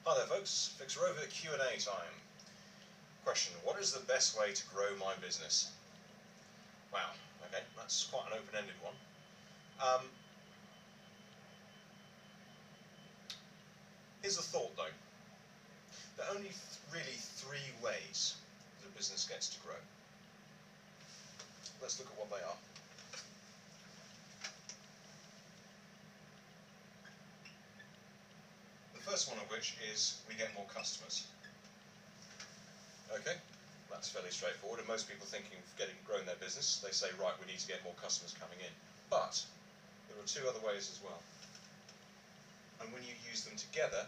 Hi there folks, Fixrovia Q&A time. Question, what is the best way to grow my business? Wow, okay, that's quite an open-ended one. Here's a thought though. There are only really three ways that a business gets to grow. Let's look at what they are. The first one of which is we get more customers. Okay, that's fairly straightforward, and most people thinking of growing their business, they say, right, we need to get more customers coming in. But there are two other ways as well. And when you use them together,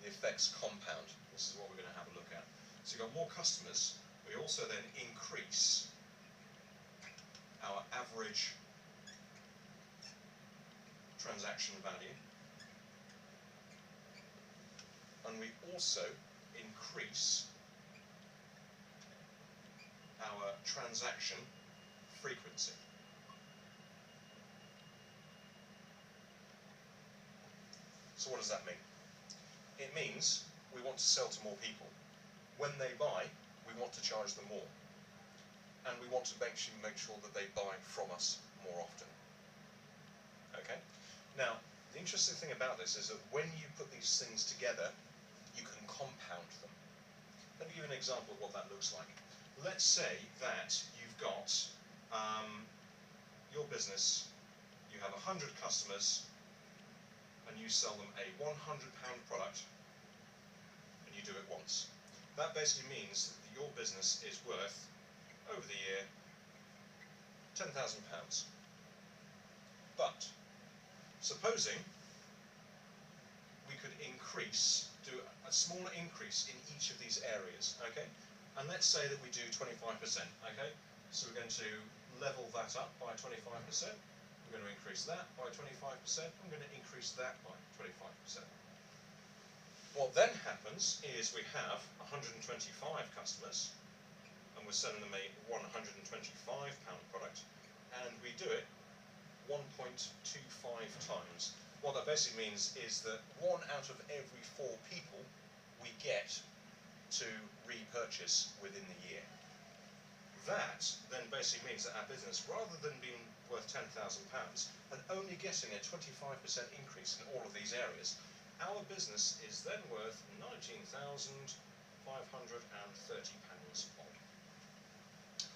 the effects compound. This is what we're going to have a look at. So you've got more customers, we also then increase our average transaction value, and we also increase our transaction frequency. So what does that mean? It means we want to sell to more people. When they buy, we want to charge them more. And we want to make sure that they buy from us more often. Okay? Now, the interesting thing about this is that when you put these things together, you can compound them. Let me give you an example of what that looks like. Let's say that you've got your business, you have 100 customers, and you sell them a £100 product, and you do it once. That basically means that your business is worth, over the year, £10,000. But, supposing we could do a smaller increase in each of these areas, okay? And let's say that we do 25%, okay? So we're going to level that up by 25%. We're going to increase that by 25%. I'm going to increase that by 25%. What then happens is we have 125 customers, and we're selling them a £125 product, and we do it 1.25 times. What that basically means is that 1 out of every 4 people we get to repurchase within the year. That then basically means that our business, rather than being worth £10,000 and only getting a 25% increase in all of these areas, our business is then worth £19,530 odd.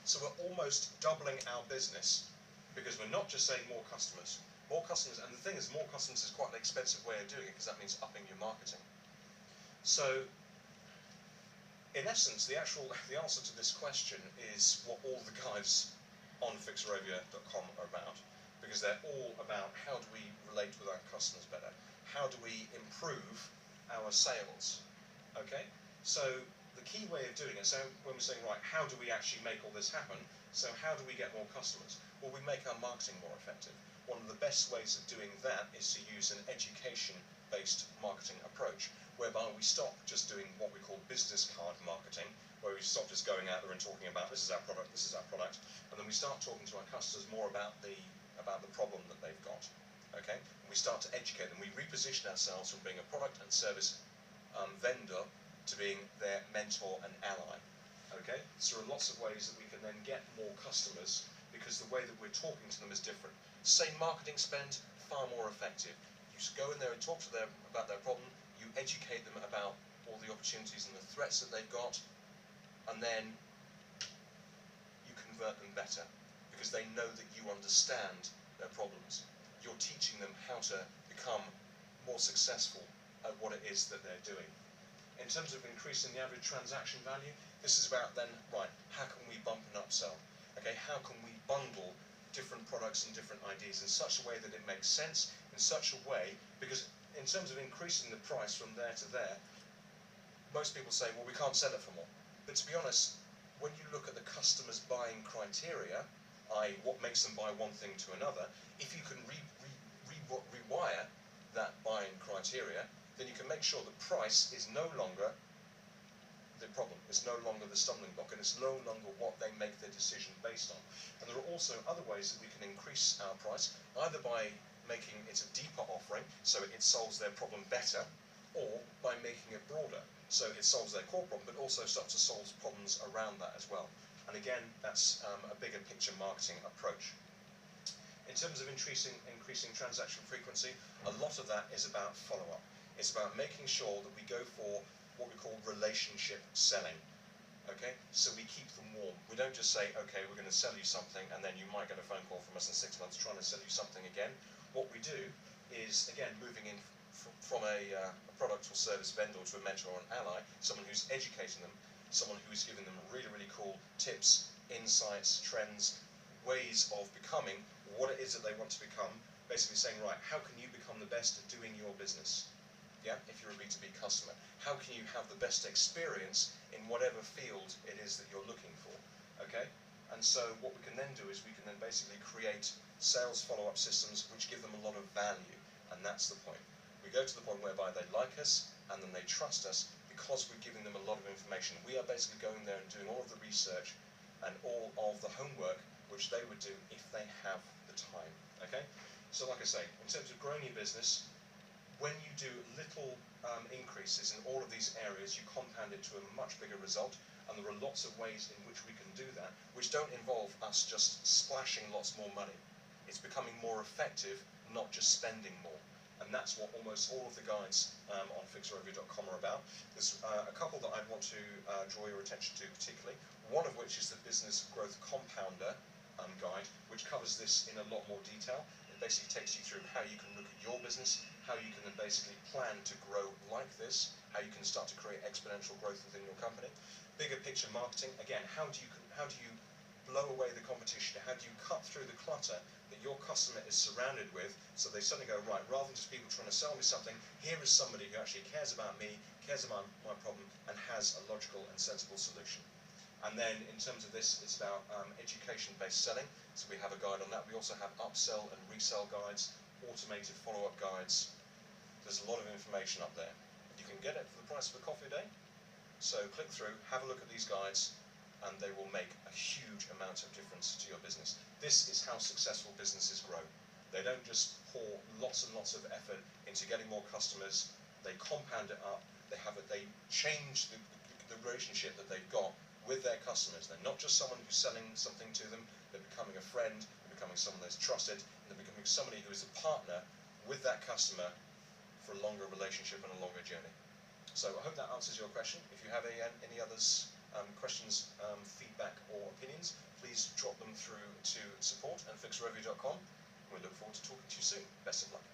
So we're almost doubling our business because we're not just saying more customers, and the thing is, more customers is quite an expensive way of doing it because that means upping your marketing. So, in essence, the answer to this question is what all the guides on Fixrovia.com are about, because they're all about how do we relate with our customers better, how do we improve our sales, okay? So the key way of doing it, so when we're saying, right, how do we actually make all this happen, so how do we get more customers? Well, we make our marketing more effective. One of the best ways of doing that is to use an education-based marketing approach, whereby we stop just doing what we call business card marketing, where we stop just going out there and talking about this is our product, and then we start talking to our customers more about the problem that they've got. Okay? And we start to educate them. We reposition ourselves from being a product and service vendor to being their mentor and ally. Okay? So there are lots of ways that we can then get more customers because the way that we're talking to them is different. Same marketing spend, far more effective. You just go in there and talk to them about their problem, you educate them about all the opportunities and the threats that they've got, and then you convert them better because they know that you understand their problems. You're teaching them how to become more successful at what it is that they're doing. In terms of increasing the average transaction value, this is about then, right, how can we bump and upsell? Okay, how can we bundle different products and different ideas in such a way that it makes sense, in such a way, because in terms of increasing the price from there to there, most people say, well, we can't sell it for more. But to be honest, when you look at the customer's buying criteria, i.e. what makes them buy one thing to another, if you can rewire that buying criteria, then you can make sure that price is no longer the problem. It's no longer the stumbling block, and it's no longer what they make their decision based on. And there are also other ways that we can increase our price, either by making it a deeper offering, so it solves their problem better, or by making it broader. So it solves their core problem, but also starts to solve problems around that as well. And again, that's a bigger picture marketing approach. In terms of increasing transaction frequency, a lot of that is about follow-up. It's about making sure that we go for what we call relationship selling. Okay, so we keep them warm. We don't just say, okay, we're going to sell you something, and then you might get a phone call from us in 6 months trying to sell you something again. What we do is, again, moving in from a product or service vendor to a mentor or an ally, someone who's educating them, someone who's giving them really, really cool tips, insights, trends, ways of becoming what it is that they want to become, basically saying, right, how can you become the best at doing your business? Yeah, if you're a B2B customer, how can you have the best experience in whatever field it is that you're looking for? Okay, and so what we can then do is we can then basically create sales follow-up systems which give them a lot of value, and that's the point. We go to the point whereby they like us and then they trust us because we're giving them a lot of information. We are basically going there and doing all of the research and all of the homework which they would do if they have the time. Okay, so like I say, in terms of growing your business, when you do little increases in all of these areas, you compound it to a much bigger result, and there are lots of ways in which we can do that, which don't involve us just splashing lots more money. It's becoming more effective, not just spending more. And that's what almost all of the guides on Fixrovia.com are about. There's a couple that I want to draw your attention to particularly, one of which is the Business Growth Compounder guide, which covers this in a lot more detail. It basically takes you through how you can look at your business, how you can then basically plan to grow like this, how you can start to create exponential growth within your company. Bigger picture marketing, again, how do you blow away the competition? How do you cut through the clutter that your customer is surrounded with, so they suddenly go, right, rather than just people trying to sell me something, here is somebody who actually cares about me, cares about my problem, and has a logical and sensible solution. And then in terms of this, it's about education-based selling. So we have a guide on that. We also have upsell and resell guides, automated follow-up guides. There's a lot of information up there. You can get it for the price of a coffee a day. So click through, have a look at these guides, and they will make a huge amount of difference to your business. This is how successful businesses grow. They don't just pour lots and lots of effort into getting more customers. They compound it up. They change the relationship that they've got with their customers. They're not just someone who's selling something to them. They're becoming a friend. They're becoming someone that's trusted. And they're becoming somebody who is a partner with that customer for a longer relationship and a longer journey. So I hope that answers your question. If you have any others, questions, feedback or opinions, please drop them through to support@fixrovia.com. We look forward to talking to you soon. Best of luck.